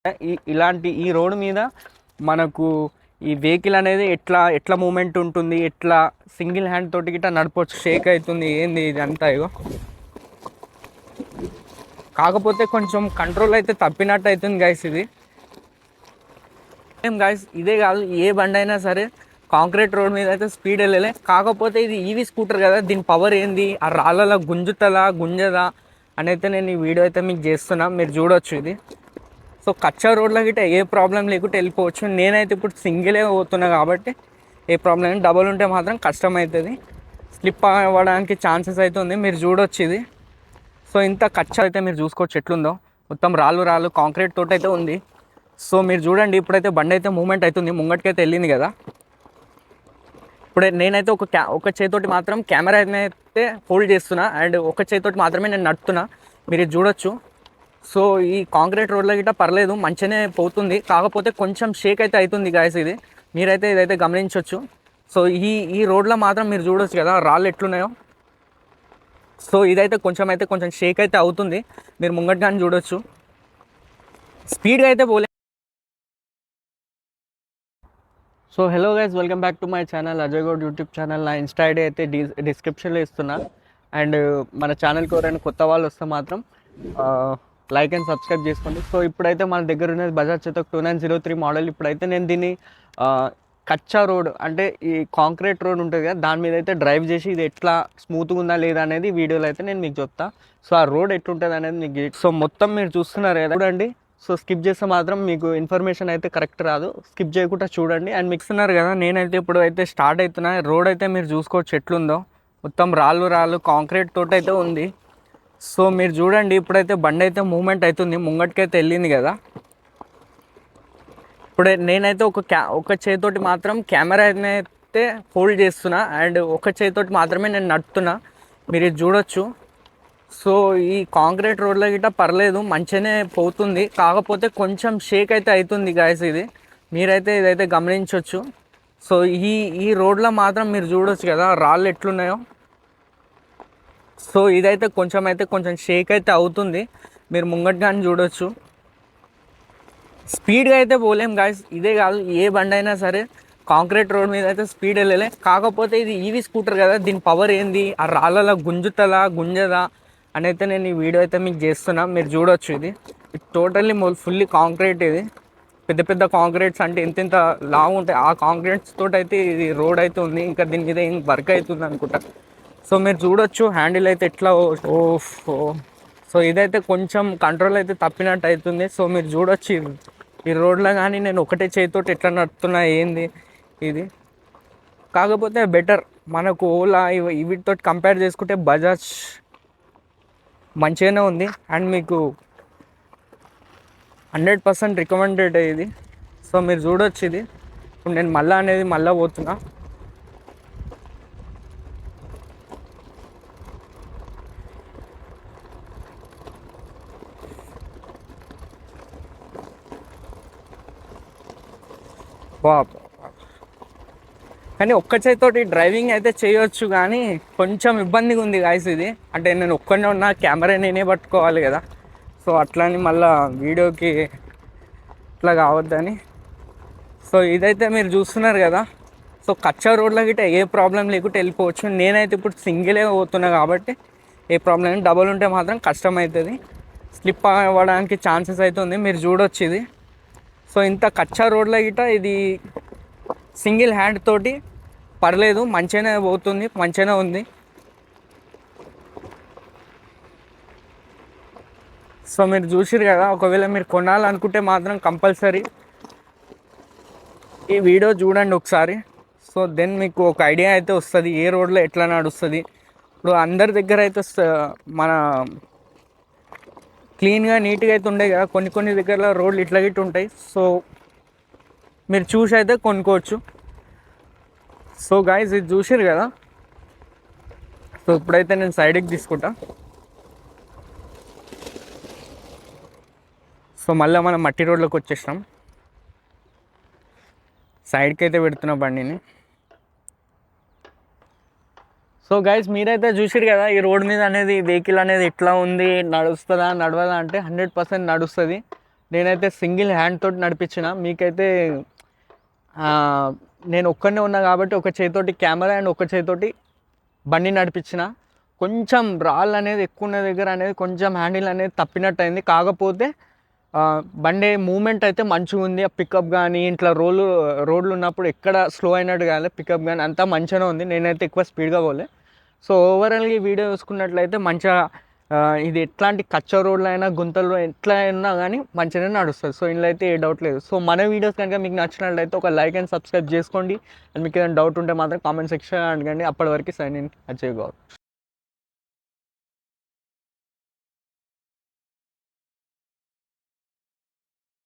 ఈ రోడ్ మీద మనకు ఈ వెహికల్ అనేది ఎట్లా మూమెంట్ ఉంటుంది, ఎట్లా సింగిల్ హ్యాండ్ తోటి గిట్ట నడపవచ్చు, షేక్ అవుతుంది ఏంది ఇది అంతా. ఇగో కాకపోతే కొంచెం కంట్రోల్ అయితే తప్పినట్టు అవుతుంది గైస్. ఇది ఏం గైస్, ఇదే కాదు ఏ బండి అయినా సరే కాంక్రీట్ రోడ్ మీద అయితే స్పీడ్ వెళ్ళలే. కాకపోతే ఇది ఈవీ స్కూటర్ కదా, దీని పవర్ ఏంది, ఆ రాళ్ళలా గుంజదా అని అయితే నేను ఈ వీడియో అయితే మీకు చేస్తున్నా, మీరు చూడవచ్చు ఇది. సో కచ్చా రోడ్లో గిట్ట ఏ ప్రాబ్లం లేకుంటే వెళ్ళిపోవచ్చు. నేనైతే ఇప్పుడు సింగిలే పోతున్నా కాబట్టి ఏ ప్రాబ్లం, డబుల్ ఉంటే మాత్రం కష్టం అవుతుంది, స్లిప్ అవ్వడానికి ఛాన్సెస్ అయితే ఉంది. మీరు చూడవచ్చు ఇది. సో ఇంత కచ్చా అయితే మీరు చూసుకోవచ్చు ఎట్లుందో, మొత్తం రాళ్ళు కాంక్రీట్ తోటి అయితే ఉంది. సో మీరు చూడండి, ఇప్పుడైతే బండి అయితే మూమెంట్ అవుతుంది, ముంగటికైతే వెళ్ళింది కదా. ఇప్పుడే నేనైతే ఒక చేతోటి మాత్రం కెమెరా అయితే హోల్డ్ చేస్తున్నా, అండ్ ఒక చేతోటి మాత్రమే నేను నడుపుతున్నా, మీరు ఇది చూడొచ్చు. సో ఈ కాంక్రీట్ రోడ్లో గిట్ట పర్లేదు, మంచిగానే పోతుంది. కాకపోతే కొంచెం షేక్ అయితే అవుతుంది గాయస్ ఇది, మీరైతే ఇదైతే గమనించవచ్చు. సో ఈ రోడ్లో మాత్రం మీరు చూడొచ్చు కదా రాళ్ళు ఎట్లున్నాయో. సో ఇదైతే కొంచెం షేక్ అయితే అవుతుంది, మీరు ముంగట్ కానీ చూడొచ్చు. స్పీడ్గా అయితే పోలే. So hello guys, welcome back to my channel Ajay Goud YouTube channel. నా ఇన్స్టా ఐడి అయితే డిస్క్రిప్షన్లో ఇస్తున్నా. అండ్ మన ఛానల్కి ఎవరైనా కొత్త వాళ్ళు వస్తే మాత్రం లైక్ అండ్ సబ్స్క్రైబ్ చేసుకోండి. సో ఇప్పుడైతే మన దగ్గర ఉన్నది బజాజ్ చేతక్ 2903 మోడల్. ఇప్పుడైతే నేను దీన్ని కచ్చా రోడ్ అంటే ఈ కాంక్రీట్ రోడ్ ఉంటుంది కదా, దాని మీద అయితే డ్రైవ్ చేసి ఇది ఎట్లా స్మూత్గా ఉందా లేదా అనేది వీడియోలో అయితే నేను మీకు చెప్తా. సో ఆ రోడ్ ఎట్లుంటుంది అనేది మీకు, సో మొత్తం మీరు చూస్తున్నారు కదా చూడండి. సో స్కిప్ చేస్తే మాత్రం మీకు ఇన్ఫర్మేషన్ అయితే కరెక్ట్ రాదు, స్కిప్ చేయకుండా చూడండి. అండ్ మిక్స్తున్నారు కదా, నేనైతే ఇప్పుడు అయితే స్టార్ట్ అవుతున్నా. రోడ్ అయితే మీరు చూసుకోవచ్చు ఎట్లుందో, మొత్తం రాళ్ళు కాంక్రీట్ తోటి అయితే ఉంది. సో మీరు చూడండి, ఇప్పుడైతే బండి అయితే మూమెంట్ అవుతుంది, ముంగటికైతే వెళ్ళింది కదా. ఇప్పుడే నేనైతే ఒక చేతోటి మాత్రం కెమెరా అయితే హోల్డ్ చేస్తున్నా, అండ్ ఒక చేతోటి మాత్రమే నేను నడుపుతున్నా, మీరు ఇది చూడొచ్చు. సో ఈ కాంక్రీట్ రోడ్లో గిట్ట పర్లేదు, మంచిగానే పోతుంది. కాకపోతే కొంచెం షేక్ అయితే అవుతుంది గాయస్ ఇది, మీరైతే ఇదైతే గమనించవచ్చు. సో ఈ రోడ్లో మాత్రం మీరు చూడొచ్చు కదా రాళ్ళు ఎట్లున్నాయో. సో ఇదైతే కొంచెం షేక్ అయితే అవుతుంది, మీరు ముంగట్ కానీ చూడొచ్చు. స్పీడ్గా అయితే పోలేం గాయస్, ఇదే కాదు ఏ బండి అయినా సరే కాంక్రీట్ రోడ్ మీద అయితే స్పీడ్ వెళ్ళలే. కాకపోతే ఇది ఈవీ స్కూటర్ కదా, దీని పవర్ ఏంది, ఆ రాళ్ళలా గుంజదా అని అయితే నేను ఈ వీడియో అయితే మీకు చేస్తున్నా, మీరు చూడొచ్చు. ఇది టోటల్లీ ఫుల్లీ కాంక్రీట్. ఇది పెద్ద కాంక్రీట్స్ అంటే ఎంత లావు ఉంటాయి, ఆ కాంక్రీట్స్ తోటి అయితే ఇది రోడ్ అయితే ఉంది. ఇంకా దీని మీద ఏం వర్క్ అవుతుంది అనుకుంటా. సో మీరు చూడొచ్చు హ్యాండిల్ అయితే ఎట్లా ఓ. సో ఇదైతే కొంచెం కంట్రోల్ అయితే తప్పినట్టు అవుతుంది. సో మీరు చూడొచ్చు ఈ రోడ్లో కానీ నేను ఒకటే చేతితోటి ఎట్లా నడుపుతున్నా ఏంది ఇది. కాకపోతే బెటర్ మనకు ఓలా వీటితో కంపేర్ చేసుకుంటే బజాజ్ మంచిగానే ఉంది, అండ్ మీకు 100% రికమెండెడ్ ఇది. సో మీరు చూడొచ్చు ఇది. ఇప్పుడు నేను మళ్ళీ పోతున్నా. కానీ ఒక్క చేతితోటి డ్రైవింగ్ అయితే చేయొచ్చు, కానీ కొంచెం ఇబ్బందిగా ఉంది గాయస్ ఇది. అంటే నేను ఒక్కనే ఉన్నా, కెమెరా నేనే పట్టుకోవాలి కదా. సో అట్లని మళ్ళీ వీడియోకి ఇట్లా కావద్దని. సో ఇదైతే మీరు చూస్తున్నారు కదా. సో కచ్చా రోడ్లో గిట్ట ఏ ప్రాబ్లం లేకుంటే వెళ్ళిపోవచ్చు. నేనైతే ఇప్పుడు సింగిలే పోతున్నా కాబట్టి ఏ ప్రాబ్లం, డబుల్ ఉంటే మాత్రం కష్టం అవుతుంది, స్లిప్ అవ్వడానికి ఛాన్సెస్ అయితే ఉంది, మీరు చూడొచ్చు ఇది. సో ఇంత కచ్చా రోడ్లో గిట్ట ఇది సింగిల్ హ్యాండ్ తోటి పర్లేదు, మంచిగానే పోతుంది, మంచిగానే ఉంది. సో మీరు చూసిరు కదా, ఒకవేళ మీరు కొనాలనుకుంటే మాత్రం కంపల్సరీ ఈ వీడియో చూడండి ఒకసారి. సో దెన్ మీకు ఒక ఐడియా అయితే వస్తుంది ఏ రోడ్లో ఎట్లా నడుస్తుంది. ఇప్పుడు అందరి దగ్గర అయితే మన క్లీన్గా నీట్గా అయితే ఉండే కదా, కొన్ని దగ్గర రోడ్లు ఇట్లా గిట్టు ఉంటాయి. సో మీరు చూసి అయితే కొనుక్కోవచ్చు. సో గాయస్ ఇది చూసిరు కదా. సో ఇప్పుడైతే నేను సైడ్కి తీసుకుంటా. సో మళ్ళీ మనం మట్టి రోడ్లోకి వచ్చేసినాం, సైడ్కి అయితే పెడుతున్నా బండిని. సో గైస్ మీరైతే చూసిరు కదా ఈ రోడ్ మీద అనేది వెహికల్ అనేది ఎట్లా ఉంది, నడుస్తుందా నడవదా అంటే 100% నడుస్తుంది. నేనైతే సింగిల్ హ్యాండ్ తోటి నడిపించిన. మీకైతే నేను ఒక్కనే ఉన్నా కాబట్టి ఒక చేతితోటి కెమెరా అండ్ ఒక చేతితోటి బండి నడిపించిన. కొంచెం రాళ్ళు అనేది ఎక్కువ ఉన్న దగ్గర అనేది కొంచెం హ్యాండిల్ అనేది తప్పినట్టు అయింది. కాకపోతే బండి మూమెంట్ అయితే మంచిగా ఉంది. ఆ పికప్ కానీ ఇంట్లో రోడ్లు ఉన్నప్పుడు ఎక్కడ స్లో అయినట్టు కానీ పికప్ కానీ అంతా మంచిగానే ఉంది. నేనైతే ఎక్కువ స్పీడ్గా పోలే. సో ఓవరాల్గా ఈ వీడియో చూసుకున్నట్లయితే మంచిగా ఇది ఎట్లాంటి కచ్చా రోడ్లు అయినా గుంతలు ఎట్లా అయినా కానీ మంచిగానే నడుస్తుంది. సో ఇందులో అయితే ఏ డౌట్ లేదు. సో మన వీడియోస్ కనుక మీకు నచ్చినట్లయితే ఒక లైక్ అండ్ సబ్స్క్రైబ్ చేసుకోండి. అండ్ మీకు ఏదైనా డౌట్ ఉంటే మాత్రం కామెంట్ సెక్షన్ అడగండి. అప్పటి వరకు సైన్ ఇన్ అజయ్ గౌడ్.